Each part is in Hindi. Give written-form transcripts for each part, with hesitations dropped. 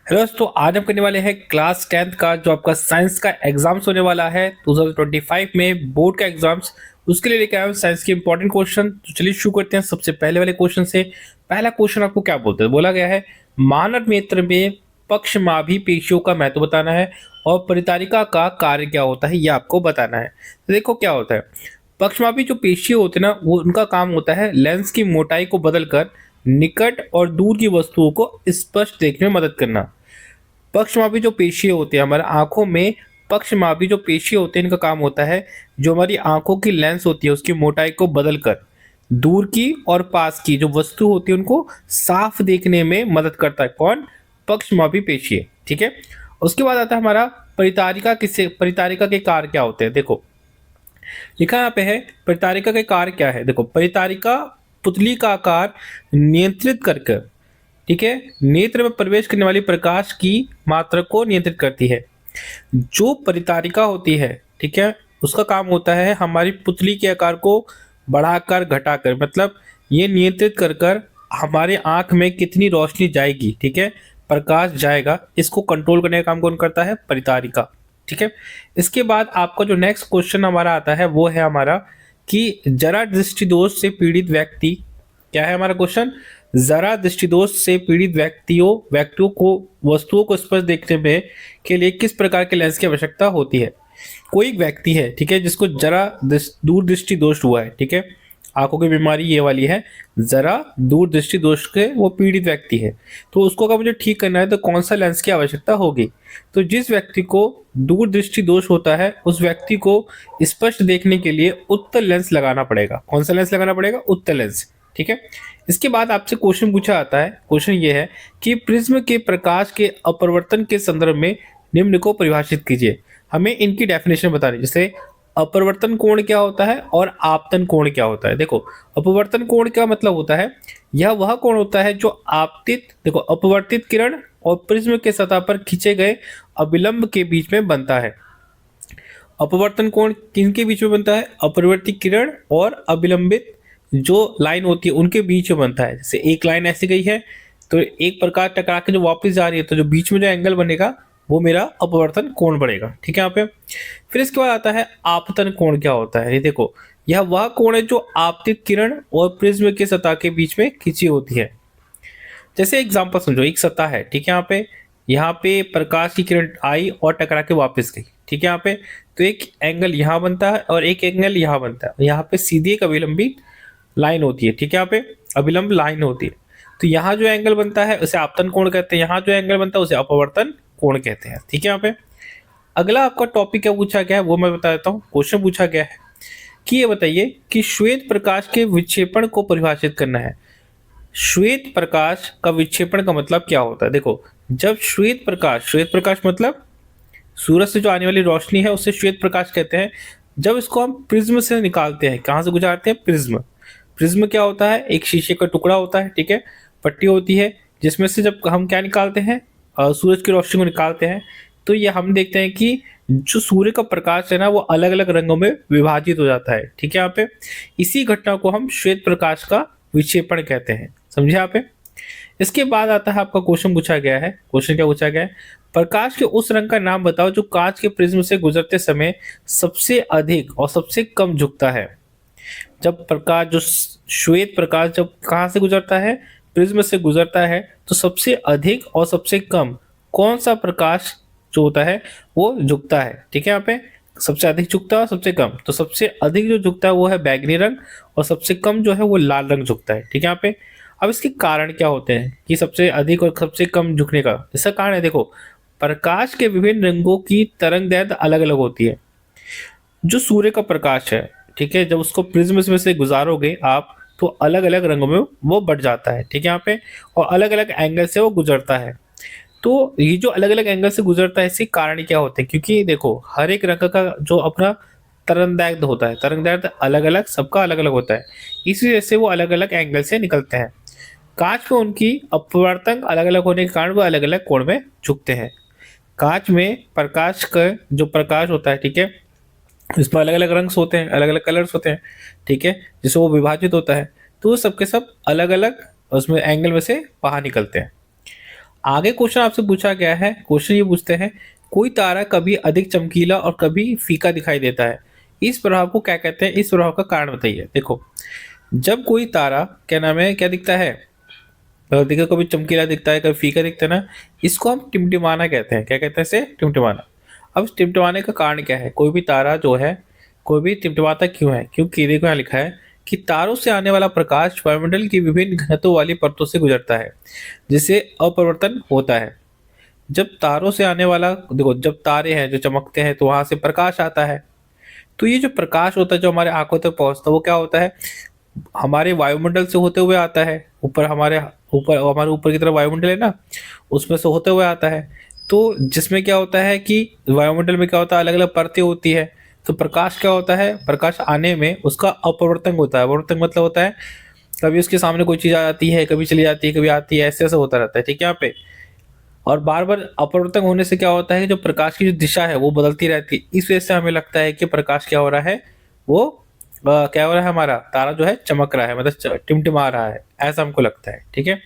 हेलो दोस्तों, आज हम करने वाले हैं क्लास 10th का जो आपका साइंस का एग्जाम्स होने वाला है 2025 में बोर्ड का एग्जाम्स। उसके लिए लेकर आए हैं साइंस के इंपॉर्टेंट क्वेश्चन। तो चलिए शुरू करते हैं सबसे पहले वाले क्वेश्चन से। पहला क्वेश्चन आपको क्या बोलते हैं, बोला गया है मानव नेत्र में पक्षमाभी पेशियों का महत्व बताना है और परितारिका का कार्य क्या होता है, ये आपको बताना है। तो देखो क्या होता है, पक्षमापी जो पेशी होते हैं ना, वो उनका काम होता है लेंस की मोटाई को बदलकर निकट और दूर की वस्तुओं को स्पष्ट देखने में मदद करना। पक्षमापी जो पेशी होते हैं हमारे आंखों में, पक्षमापी जो पेशी होते हैं इनका काम होता है जो हमारी आंखों की लेंस होती है उसकी मोटाई को बदलकर दूर की और पास की जो वस्तु होती है उनको साफ देखने में मदद करता है। कौन? पक्षमापी पेशी। ठीक है। उसके बाद आता है हमारा परितारिका। किससे? परितारिका के कार्य क्या होते हैं, देखो लिखा यहाँ पे है परितारिका के कार्य क्या है। देखो, परितारिका पुतली का आकार नियंत्रित करके, ठीक है, नेत्र में प्रवेश करने वाली प्रकाश की मात्रा को नियंत्रित करती है। जो परितारिका होती है, ठीक है, उसका काम होता है हमारी पुतली के आकार को बढ़ाकर घटाकर, मतलब ये नियंत्रित कर कर हमारे आंख में कितनी रोशनी जाएगी, ठीक है, प्रकाश जाएगा, इसको कंट्रोल करने का काम कौन करता है? परितारिका। ठीक है। इसके बाद आपका जो नेक्स्ट क्वेश्चन हमारा आता है वो है हमारा कि जरा दृष्टि दोष से पीड़ित व्यक्ति, क्या है हमारा क्वेश्चन? जरा दृष्टि दोष से पीड़ित व्यक्तियों को वस्तुओं को स्पष्ट देखने में के लिए किस प्रकार के लेंस की आवश्यकता होती है। कोई एक व्यक्ति है, ठीक है, जिसको जरा दूर दृष्टि दोष हुआ है, ठीक है, आंखों की बीमारी ये वाली है, जरा दूर दृष्टि दोष के वो पीड़ित व्यक्ति है। तो उसको अगर मुझे ठीक करना है तो कौन सा लेंस की आवश्यकता होगी? तो जिस व्यक्ति को दूर दृष्टि दोष होता है उस व्यक्ति को स्पष्ट देखने के लिए उत्तल लेंस लगाना पड़ेगा। कौन सा लेंस लगाना पड़ेगा? उत्तल लेंस। ठीक है। इसके बाद आपसे क्वेश्चन पूछा आता है, क्वेश्चन ये है कि प्रिज्म के प्रकाश के अपवर्तन के संदर्भ में निम्न को परिभाषित कीजिए। हमें इनकी डेफिनेशन बतानी, जैसे अपवर्तन कोण क्या होता है और आपतन कोण क्या होता है। देखो, अपवर्तन कोण क्या मतलब होता है, यह वह कोण होता है जो आपतित, देखो, अपवर्तित किरण और प्रिज्म के सतह पर खींचे गए अभिलंब के बीच में बनता है। अपवर्तन कोण किनके बीच में बनता है? अपरिवर्तित किरण और अभिलंबित जो लाइन होती है उनके बीच में बनता है। जैसे एक लाइन ऐसी गई है तो एक प्रकार टकरा के जो वापस जा रही है, तो जो बीच में जो एंगल बनेगा वो मेरा अपवर्तन कोण बनेगा। ठीक है यहाँ पे। फिर इसके बाद आता है आपतन कोण क्या होता है। ये देखो, यह वह कोण है जो आपतित किरण और प्रिज्म के सतह के बीच में खींची होती है। जैसे एग्जांपल समझो, एक सतह है, ठीक है, यहाँ पे प्रकाश की किरण आई और टकरा के वापस गई, ठीक है, यहाँ पे तो एक एंगल यहाँ बनता है और एक एंगल यहाँ बनता है। यहाँ पे सीधी एक अभिलंबी लाइन होती है, ठीक है, यहाँ पे अभिलंब लाइन होती है। तो यहाँ जो एंगल बनता है उसे आपतन कोण कहते हैं, यहाँ जो एंगल बनता है उसे अपवर्तन कोण कहते हैं। ठीक है। यहाँ पे अगला आपका टॉपिक क्या पूछा गया है वो मैं बता देता हूँ। क्वेश्चन पूछा गया है कि ये बताइए कि श्वेत प्रकाश के विक्षेपण को परिभाषित करना है। श्वेत प्रकाश का विक्षेपण का मतलब क्या होता है? देखो, जब श्वेत प्रकाश मतलब सूरज से जो आने वाली रोशनी है उसे श्वेत प्रकाश कहते हैं। जब इसको हम प्रिज्म से निकालते हैं, कहाँ से गुजारते हैं? प्रिज्म। प्रिज्म क्या होता है? एक शीशे का टुकड़ा होता है, ठीक है, पट्टी होती है जिसमें से जब हम क्या निकालते हैं, सूरज की रोशनी को निकालते हैं, तो ये हम देखते हैं कि जो सूर्य का प्रकाश है ना वो अलग अलग रंगों में विभाजित हो जाता है। ठीक है। यहाँ पे इसी घटना को हम श्वेत प्रकाश का विक्षेपण कहते हैं। समझे यहाँ पे। इसके बाद आता है आपका क्वेश्चन पूछा गया है। क्वेश्चन क्या पूछा गया है? प्रकाश के उस रंग का नाम बताओ जो कांच के प्रिज्म से गुजरते समय सबसे अधिक और सबसे कम झुकता है। जब प्रकाश, जो श्वेत प्रकाश जब कहाँ से गुजरता है? प्रिज्म से गुजरता है, तो सबसे अधिक और सबसे कम कौन सा प्रकाश जो होता है वो झुकता है। ठीक है। यहाँ पे सबसे अधिक झुकता है और सबसे कम, तो सबसे अधिक जो झुकता है वो है बैगनी रंग और सबसे कम जो है वो लाल रंग झुकता है। ठीक है। यहाँ पे अब इसके कारण क्या होते हैं कि सबसे अधिक और सबसे कम झुकने का? इसका कारण है, देखो, प्रकाश के विभिन्न रंगों की तरंगदैर्घ्य अलग अलग होती है। जो सूर्य का प्रकाश है, ठीक है, जब उसको प्रिज्म में से गुजारोगे आप तो अलग अलग रंगों में वो बढ़ जाता है। ठीक है। यहाँ पे और अलग अलग एंगल से वो गुजरता है। तो ये जो अलग अलग एंगल से गुजरता है इसके कारण क्या होते हैं? क्योंकि देखो, हर एक रंग का जो अपना तरंगदैर्घ्य होता है, तरंगदैर्घ्य अलग अलग, सबका अलग अलग होता है, इसी वजह से वो अलग अलग एंगल से निकलते हैं। कांच में उनकी अपवर्तन अलग अलग होने के कारण वो अलग अलग कोण में झुकते हैं। कांच में प्रकाश का जो प्रकाश होता है, ठीक है, इसमें अलग अलग रंग होते हैं, अलग अलग कलर्स होते हैं, ठीक है, जिससे वो विभाजित होता है, तो वो सबके सब अलग अलग उसमें एंगल में से बाहर निकलते हैं। आगे क्वेश्चन आपसे पूछा गया है, क्वेश्चन ये पूछते हैं कोई तारा कभी अधिक चमकीला और कभी फीका दिखाई देता है, इस प्रभाव को क्या कहते हैं, इस प्रभाव का कारण बताइए। देखो, जब कोई तारा क्या नाम है क्या दिखता है, देखो कभी चमकीला दिखता है कभी फीका दिखता है ना, इसको हम टिमटिमाना कहते हैं। क्या कहते हैं इसे? टिमटिमाना। अब इस टिमटिमाने का कारण क्या है? कोई भी तारा जो है, कोई भी टिमटिमाता क्यों है? क्योंकि देखो यहाँ लिखा है कि तारों से आने वाला प्रकाश वायुमंडल की विभिन्न घनत्व वाली परतों से गुजरता है, जिससे अपवर्तन होता है। जब तारों से आने वाला, देखो जब तारे हैं जो चमकते हैं तो वहां से प्रकाश आता है, तो ये जो प्रकाश होता है जो हमारे आंखों तक पहुंचता है वो क्या होता है, हमारे वायुमंडल से होते हुए आता है। ऊपर हमारे ऊपर की तरफ वायुमंडल है ना, उसमें से होते हुए आता है। तो जिसमें क्या होता है कि वायुमंडल में क्या होता है, अलग अलग परतें होती है। तो प्रकाश क्या होता है, प्रकाश आने में उसका अपवर्तन होता है। अपवर्तन मतलब होता है कभी उसके सामने कोई चीज आ जाती है, कभी चली जाती है, कभी आती है, ऐसे ऐसे होता रहता है। ठीक है यहाँ पे। और बार बार अपवर्तन होने से क्या होता है कि जो प्रकाश की जो दिशा है वो बदलती रहती है। इस वजह से हमें लगता है कि प्रकाश क्या हो रहा है, वो क्या हो रहा है, हमारा तारा जो है चमक रहा है, मतलब टिमटिमा रहा है, ऐसा हमको लगता है। ठीक है।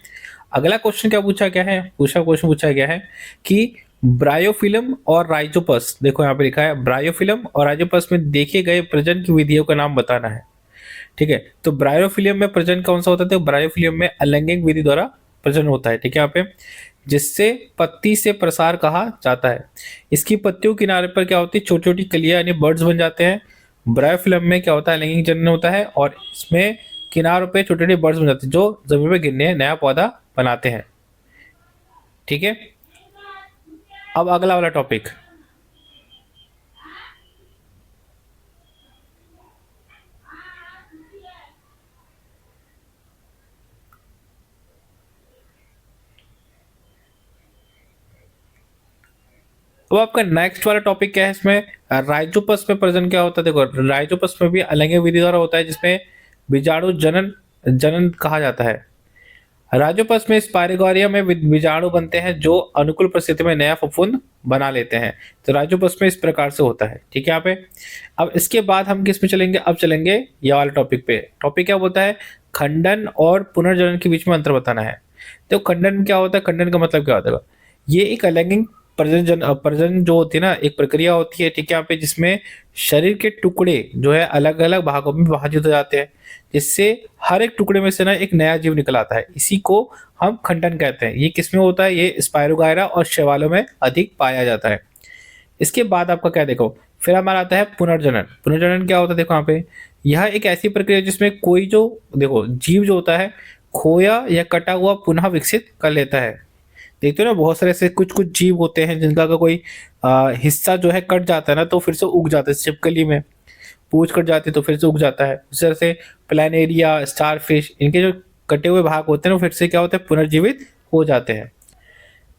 अगला क्वेश्चन क्या पूछा गया है, क्वेश्चन पूछा गया है कि ब्रायोफिल्म और राइजोपस, देखो यहाँ पे लिखा है ब्रायोफिल्म और राइजोपस में देखे गए प्रजनन की विधियों का नाम बताना है। ठीक है। तो ब्रायोफिल्म में प्रजनन कौन सा होता है? तो ब्रायोफिल्म में अलैंगिक विधि द्वारा प्रजनन होता है। ठीक है यहाँ पे, जिससे पत्ती से प्रसार कहा जाता है। इसकी पत्तियों के किनारे पर क्या होती है, छोटी छोटी कलियां यानी बर्ड्स बन जाते हैं। ब्रायोफिल्म में क्या होता है, लैंगिक जनन होता है और इसमें किनारों पे छोटे छोटे बर्ड्स बन जाते हैं जो जमीन पे गिरने नया पौधा बनाते हैं। ठीक है। अब अगला वाला टॉपिक, अब आपका नेक्स्ट वाला टॉपिक क्या है, इसमें राइजोपस में प्रजनन क्या होता है। देखो राइजोपस में भी अलैंगिक विधि द्वारा होता है, जिसमें बीजाणु जनन जनन कहा जाता है। राइजोपस में स्पाइरोगारिया में बीजाणु बनते हैं जो अनुकूल परिस्थिति में नया फफूंद बना लेते हैं। तो राइजोपस में इस प्रकार से होता है। ठीक है यहाँ पे। अब इसके बाद हम किस में चलेंगे, अब चलेंगे ये वाले टॉपिक पे। टॉपिक क्या बोलता है, खंडन और पुनर्जनन के बीच में अंतर बताना है। तो खंडन क्या होता है, खंडन का मतलब क्या होता है, ये एक अलैंगिक प्रजनन जो होती है ना, एक प्रक्रिया होती है। ठीक है यहाँ पे, जिसमें शरीर के टुकड़े जो है अलग अलग भागों में विभाजित हो जाते हैं, जिससे हर एक टुकड़े में से ना एक नया जीव निकल आता है। इसी को हम खंडन कहते हैं। ये किसमें होता है, ये स्पाइरोगायरा और शैवालों में अधिक पाया जाता है। इसके बाद आपका क्या, देखो फिर हमारा आता है पुनर्जनन। पुनर्जनन क्या होता है, देखो यहाँ पे, यह एक ऐसी प्रक्रिया जिसमें कोई जो, देखो जीव जो होता है खोया या कटा हुआ पुनः विकसित कर लेता है। देखते हो ना, बहुत सारे ऐसे कुछ कुछ जीव होते हैं जिनका का कोई हिस्सा जो है कट जाता है ना तो फिर से उग जाता है। छिपकली में पूंछ कट जाती है तो फिर से उग जाता है। उस तरह से प्लानेरिया, स्टारफिश, इनके जो कटे हुए भाग होते हैं वो फिर से क्या होते हैं, पुनर्जीवित हो जाते हैं।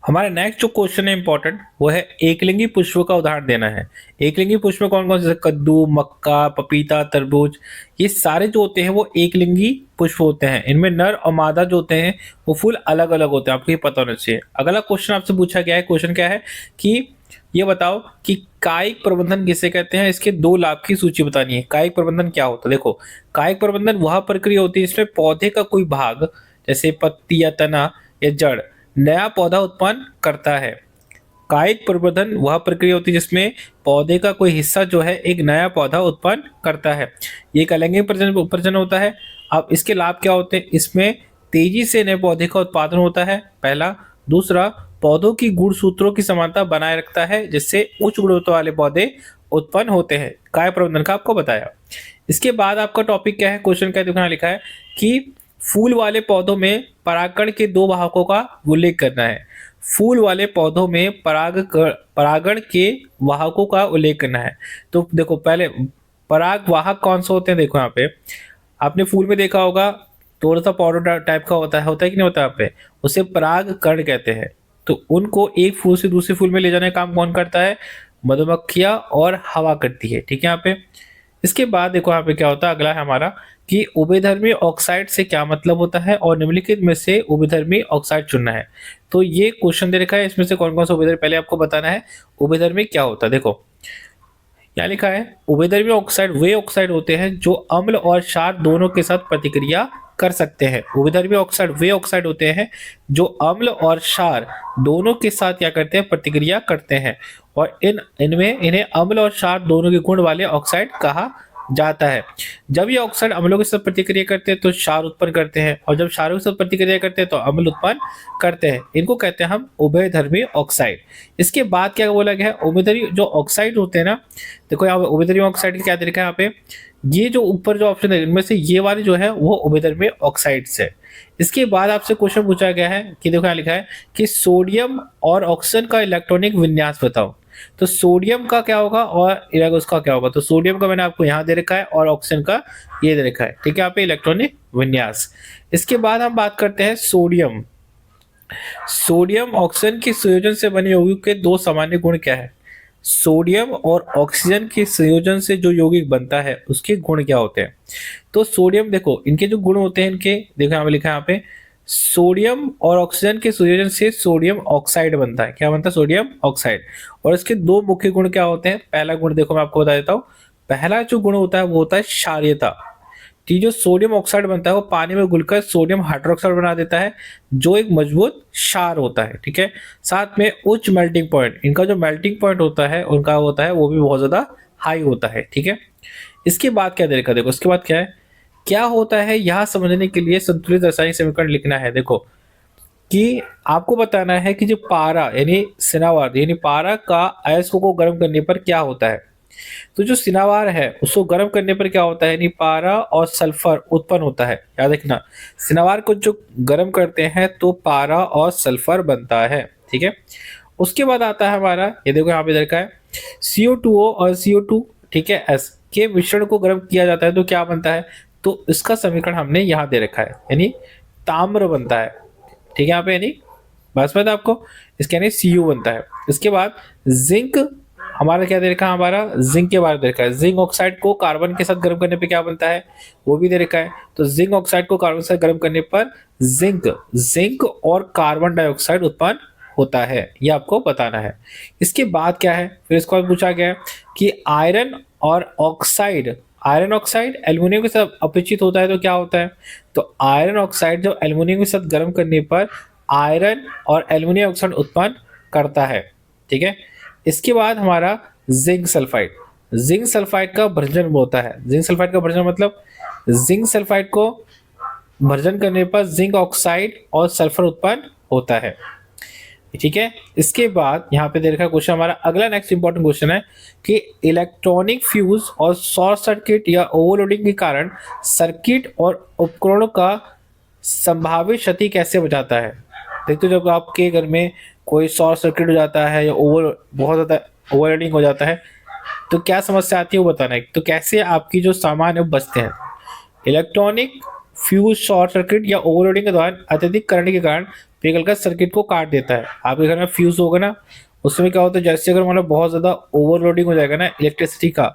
हमारा नेक्स्ट जो क्वेश्चन है इंपॉर्टेंट, वो है एकलिंगी पुष्प का उदाहरण देना है। एकलिंगी पुष्प कौन कौन से, जैसे कद्दू, मक्का, पपीता, तरबूज, ये सारे जो होते हैं वो एकलिंगी पुष्प होते हैं। इनमें नर और मादा जो होते हैं वो फूल अलग अलग होते हैं, आपको ये पता होना चाहिए। अगला क्वेश्चन आपसे पूछा गया है, क्वेश्चन क्या है कि ये बताओ कि कायिक प्रबंधन किसे कहते हैं, इसके 2 लाभ की सूची बतानी है। कायिक प्रबंधन क्या होता है, देखो कायिक प्रबंधन वह प्रक्रिया होती है जिसमें पौधे का कोई भाग, जैसे पत्ती या तना या जड़, नया पौधा उत्पन्न करता है। कायिक प्रवर्धन वह प्रक्रिया होती है जिसमें पौधे का कोई हिस्सा जो है एक नया पौधा उत्पन्न करता है। ये एक अलैंगिक प्रजनन होता है। अब इसके लाभ क्या होते हैं, इसमें तेजी से नए पौधे का उत्पादन होता है, पहला। दूसरा, पौधों की गुणसूत्रों की समानता बनाए रखता है, जिससे उच्च गुणवत्ता वाले पौधे उत्पन्न होते हैं। काय प्रबंधन का आपको बताया। इसके बाद आपका टॉपिक क्या है, क्वेश्चन क्या दिखाना लिखा है कि फूल वाले पौधों में परागण के 2 वाहकों का उल्लेख करना है। फूल वाले पौधों में परागण के वाहकों का उल्लेख करना है। तो देखो पहले पराग वाहक कौन से होते हैं, देखो यहाँ पे आपने फूल में देखा होगा थोड़ा सा पाउडर टाइप का होता है कि नहीं होता, यहाँ पे उसे पराग कण कहते हैं। तो उनको एक फूल से दूसरे फूल में ले जाने का काम कौन करता है, मधुमक्खियां और हवा करती है। ठीक है यहाँ पे। इसके बाद देखो यहाँ पे क्या होता है, अगला है हमारा कि उभयधर्मी ऑक्साइड से क्या मतलब होता है और निम्नलिखित में से उभयधर्मी ऑक्साइड चुनना है। तो ये क्वेश्चन दे रखा है, इसमें से कौन कौन सा उभयधर्मी, पहले आपको बताना है उभयधर्मी क्या होता है। देखो यहाँ लिखा है उभयधर्मी ऑक्साइड वे ऑक्साइड होते हैं जो अम्ल और क्षार दोनों के साथ प्रतिक्रिया कर सकते हैं। उभयधर्मी ऑक्साइड वे ऑक्साइड होते हैं जो अम्ल और क्षार दोनों के साथ क्या करते हैं, प्रतिक्रिया करते हैं, और इन्हें अम्ल और क्षार दोनों के गुण वाले ऑक्साइड कहा जाता है। जब ये ऑक्साइड अम्लों के साथ प्रतिक्रिया करते हैं तो क्षार उत्पन्न करते हैं, और जब क्षारों के साथ प्रतिक्रिया करते हैं तो अम्ल उत्पन्न करते हैं। इनको कहते हैं हम उभयधर्मी ऑक्साइड। इसके बाद क्या बोला गया है, उभयधर्मी जो ऑक्साइड होते हैं ना, देखो यहाँ पे उभयधर्मी ऑक्साइड की क्या तरीका है, यहाँ पे ये जो ऊपर जो ऑप्शन है इनमें से ये वाली जो है वो उभयधर्मी ऑक्साइड्स है। इसके बाद आपसे क्वेश्चन पूछा गया है कि देखो यहाँ लिखा है कि सोडियम और ऑक्सीजन का इलेक्ट्रॉनिक विन्यास बताओ। तो सोडियम का क्या होगा और उसका क्या होगा, तो सोडियम का मैंने आपको यहाँ दे रखा है और ऑक्सीजन का ये दे रखा है, ठीक है, यहाँ पे इलेक्ट्रॉनिक विन्यास। इसके बाद हम बात करते हैं सोडियम। सोडियम ऑक्सीजन के संयोजन से बने यौगिक के दो सामान्य गुण क्या है। सोडियम और ऑक्सीजन के संयोजन से जो यौगिक बनता है उसके गुण क्या होते हैं। तो सोडियम, देखो इनके जो गुण होते हैं, इनके देखो यहाँ पे लिखा है, यहाँ पे सोडियम और ऑक्सीजन के संयोजन से सोडियम ऑक्साइड बनता है। क्या बनता है, सोडियम ऑक्साइड। और इसके दो मुख्य गुण क्या होते हैं। पहला गुण देखो मैं आपको बता देता हूँ, पहला जो गुण होता है वो होता है क्षारीयता। जो सोडियम ऑक्साइड बनता है वो पानी में घुलकर सोडियम हाइड्रोक्साइड बना देता है जो एक मजबूत क्षार होता है, ठीक है। साथ में उच्च मेल्टिंग पॉइंट, इनका जो मेल्टिंग पॉइंट होता है उनका होता है वो भी बहुत ज्यादा हाई होता है, ठीक है। इसके बाद क्या देखा, देखो इसके बाद क्या है, क्या होता है यह समझने के लिए संतुलित रासायनिक समीकरण लिखना है। देखो कि आपको बताना है कि जो पारा यानी सिनावार यानी पारा का अयस्कों को गर्म करने पर क्या होता है। तो जो सिनावार है उसको गर्म करने पर क्या होता है, यानी पारा और सल्फर उत्पन्न होता है। याद रखना, सिनावार को जो गर्म करते हैं तो पारा और सल्फर बनता है, ठीक है। उसके बाद आता है हमारा, ये देखो यहाँ पे दे रखा है CO2O और CO2, ठीक है, S के मिश्रण को गर्म किया जाता है तो क्या बनता है। तो इसका समीकरण हमने यहाँ दे रखा है, यानी ताम्र बनता है, ठीक है। यहाँ पे यानी बस पता आपको, इसके यानी Cu बनता है। इसके बाद जिंक हमारा क्या दे रखा है, हमारा जिंक के बारे में दे रखा है। जिंक ऑक्साइड को कार्बन के साथ गर्म करने पे क्या बनता है वो भी दे रखा है। तो जिंक ऑक्साइड को कार्बन से गर्म करने पर जिंक और कार्बन डाइऑक्साइड उत्पन्न होता है, ये आपको बताना है। इसके बाद क्या है, फिर इसके बाद पूछा गया है कि आयरन ऑक्साइड एल्युमिनियम के साथ अपचित होता है तो क्या होता है। तो आयरन ऑक्साइड जो एल्युमिनियम के साथ गर्म करने पर आयरन और एल्युमिनियम ऑक्साइड उत्पन्न करता है, ठीक है। इसके बाद हमारा जिंक सल्फाइड का भर्जन होता है। जिंक सल्फाइड का भर्जन मतलब जिंक सल्फाइड को भर्जन करने पर जिंक ऑक्साइड और सल्फर उत्पन्न होता है, ठीक है। इसके बाद यहाँ पे दे रखा क्वेश्चन हमारा अगला नेक्स्ट इंपॉर्टेंट क्वेश्चन है कि इलेक्ट्रॉनिक फ्यूज और शॉर्ट सर्किट या ओवरलोडिंग के कारण सर्किट और उपकरणों का संभावित क्षति कैसे बचाता है। देखते जब आपके घर में कोई शॉर्ट सर्किट हो जाता है या बहुत ज़्यादा ओवरलोडिंग हो जाता है तो क्या समस्या आती है वो बताना है। तो कैसे आपकी जो सामान है वो बचते हैं। इलेक्ट्रॉनिक फ्यूज शॉर्ट सर्किट या ओवरलोडिंग के दौरान अत्यधिक करंट के कारण पिघलकर सर्किट को काट देता है। आपके घर में फ्यूज होगा ना, उसमें क्या होता है, जैसे अगर मतलब बहुत ज़्यादा ओवरलोडिंग हो जाएगा ना इलेक्ट्रिसिटी का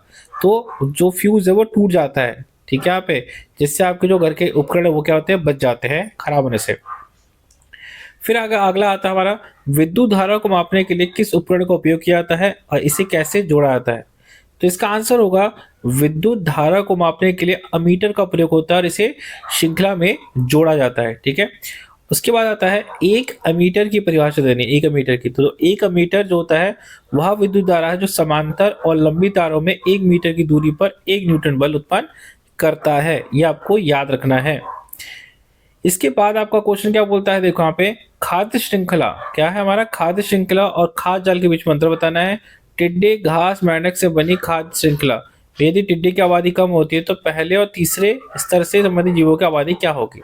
तो जो फ्यूज है वो टूट जाता है, ठीक है, यहाँ पे, जिससे आपके जो घर के उपकरण है वो क्या होते हैं, बच जाते हैं खराब होने से। फिर अगला आता है हमारा विद्युत धारा को मापने के लिए किस उपकरण का उपयोग किया जाता है और इसे कैसे जोड़ा जाता है। तो इसका आंसर होगा विद्युत धारा को मापने के लिए अमीटर का प्रयोग होता है और इसे श्रृंखला में जोड़ा जाता है, ठीक है। उसके बाद आता है एक अमीटर की परिभाषा देनी, एक अमीटर की। तो एक अमीटर जो होता है वह विद्युत धारा है जो समांतर और लंबी तारों में 1 मीटर की दूरी पर 1 न्यूटन बल उत्पन्न करता है, यह आपको याद रखना है। इसके बाद आपका क्वेश्चन क्या बोलता है, देखो यहाँ पे खाद्य श्रृंखला क्या है, हमारा खाद्य श्रृंखला और खाद्य जाल के बीच में अंतर बताना है। टिड्डे घास मेंढक से बनी खाद्य श्रृंखला, यदि टिड्डे की आबादी कम होती है तो पहले और तीसरे स्तर से संबंधित जीवों की आबादी क्या होगी।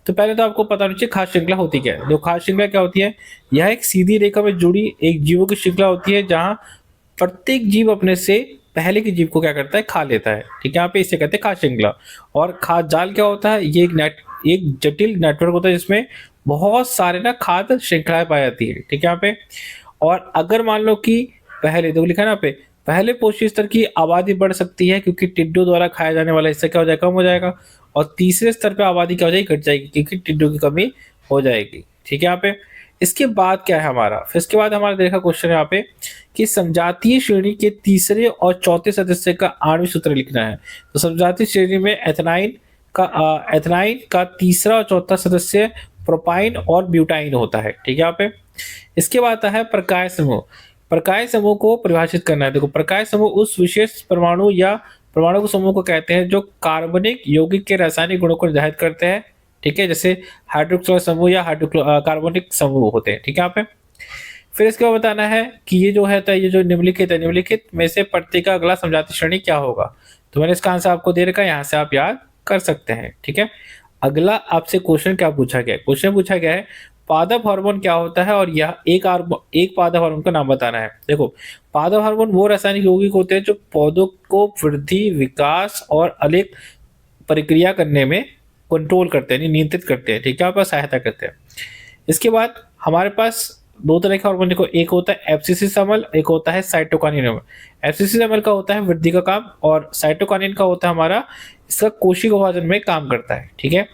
तो पहले तो आपको पता होना चाहिए खाद्य श्रृंखला होती क्या है। जो खाद्य श्रृंखला क्या होती है, यह एक सीधी रेखा में जुड़ी एक जीवों की श्रृंखला होती है जहां प्रत्येक जीव अपने से पहले के जीव को क्या करता है, खा लेता है, ठीक है। यहाँ पे इसे कहते हैं खाद्य श्रृंखला। और खाद्य जाल क्या होता है, ये एक जटिल नेटवर्क होता है जिसमें बहुत सारे ना खाद्य श्रृंखलाएं पाई जाती है, ठीक है यहाँ पे। और अगर मान लो कि पहले तो लिखा है ना पे पहले पोषक स्तर की आबादी बढ़ सकती है क्योंकि टिड्डों द्वारा खाया जाने वाला हिस्सा क्या हो जाएगा, कम हो जाएगा। और तीसरे स्तर पे आबादी क्या हो जाएगी, घट जाएगी क्योंकि टिड्डों की कमी हो जाएगी, ठीक है यहाँ पे। इसके बाद क्या है हमारा, फिर इसके बाद हमारा देखा क्वेश्चन यहाँ पे कि समजातीय श्रेणी के तीसरे और चौथे सदस्य का आणविक सूत्र लिखना है। तो समजातीय श्रेणी में एथेनाइन का एथनाइन का तीसरा और चौथा सदस्य प्रोपाइन और ब्यूटाइन होता है। ठीक है यहाँ पे। इसके बाद आता है प्रकाश समूह। प्रकाश समूह को परिभाषित करना है। देखो, प्रकाश समूह उस विशेष परमाणु या परमाणु के समूह को कहते हैं जो कार्बनिक यौगिक के रासायनिक गुणों को निर्धारित करते हैं। ठीक है, जैसे हाइड्रोक्लोर समूह या कार्बनिक समूह होते हैं। ठीक है यहाँ पे। फिर इसके बाद बताना है कि ये जो है, तो ये जो निम्नलिखित है, निम्नलिखित में से प्रत्येक का अगला समझाती श्रेणी क्या होगा। तो मैंने इसका आंसर आपको दे रखा है, यहाँ से आप याद कर सकते हैं। ठीक है, अगला आपसे क्वेश्चन क्या पूछा गया है? क्वेश्चन पूछा गया है पादप हार्मोन क्या होता है और यह एक पादप हार्मोन का नाम बताना है। देखो, पादप हार्मोन वो रासायनिक यौगिक होते हैं जो पौधों को वृद्धि, विकास और अनेक प्रक्रिया करने में कंट्रोल करते हैं, नियंत्रित करते हैं। ठीक है, आपका सहायता करते हैं। इसके बाद हमारे पास दो तरह के हार्मोन, देखो, एक होता है एब्सिसिस अम्ल, एक होता है साइटोकाइनिन अम्ल। एब्सिसिस अम्ल का होता है वृद्धि का काम और साइटोकाइनिन का होता है हमारा इसका कोशिका विभाजन में काम करता है। ठीक है,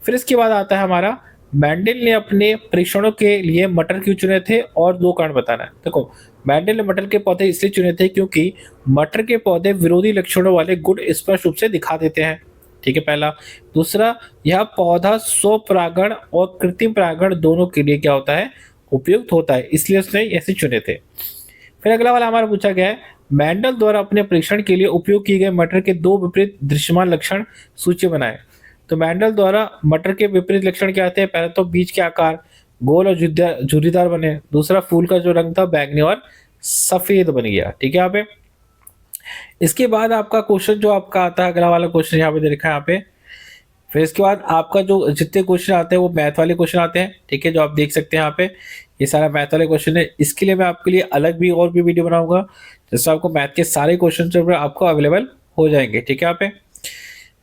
फिर इसके बाद आता है हमारा मेंडल ने अपने परीक्षणों के लिए मटर क्यों चुने थे और दो कारण बताना है। देखो, मेंडल ने मटर के पौधे इसलिए चुने थे क्योंकि मटर के पौधे विरोधी लक्षणों वाले गुण स्पष्ट रूप से दिखा देते हैं। ठीक है, पहला। दूसरा, यह पौधा स्वपरागण और कृत्रिम परागण दोनों के लिए क्या होता है, उपयुक्त होता है, इसलिए उसने ऐसे चुने थे। फिर अगला वाला हमारा पूछा गया है मेंडल द्वारा अपने परीक्षण के लिए उपयोग किए गए मटर के दो विपरीत दृश्यमान लक्षण सूची बनाए। तो मेंडल द्वारा मटर के विपरीत लक्षण क्या आते हैं? पहले तो बीज के आकार गोल और झुर्रीदार बने। दूसरा, फूल का जो रंग था बैगनी और सफेद बन गया। ठीक है यहाँ पे। इसके बाद आपका क्वेश्चन जो आपका आता है, अगला वाला क्वेश्चन यहाँ पे दे रखा है यहाँ पे। फिर इसके बाद आपका जो जितने क्वेश्चन आते हैं वो मैथ वाले क्वेश्चन आते हैं। ठीक है, जो आप देख सकते हैं यहाँ पे, ये सारा मैथ वाले क्वेश्चन है। इसके लिए मैं आपके लिए अलग भी और भी वीडियो बनाऊंगा जिससे आपको मैथ के सारे क्वेश्चन जो है आपको अवेलेबल हो जाएंगे। ठीक है यहाँ पे।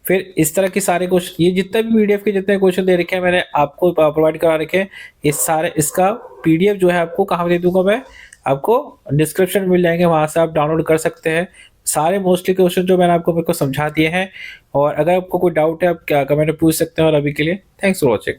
फिर इस तरह के सारे क्वेश्चन, ये जितने भी पीडीएफ के जितने क्वेश्चन दे रखे हैं मैंने आपको प्रोवाइड करा रखे हैं, इस सारे इसका पीडीएफ जो है आपको कहाँ दे दूंगा मैं, आपको डिस्क्रिप्शन में मिल जाएंगे, वहां से आप डाउनलोड कर सकते हैं। सारे मोस्टली क्वेश्चन जो मैंने आपको मेरे को समझा दिए हैं। और अगर आपको कोई डाउट है आप क्या कमेंट में पूछ सकते हैं। और अभी के लिए थैंक्स फॉर वॉचिंग।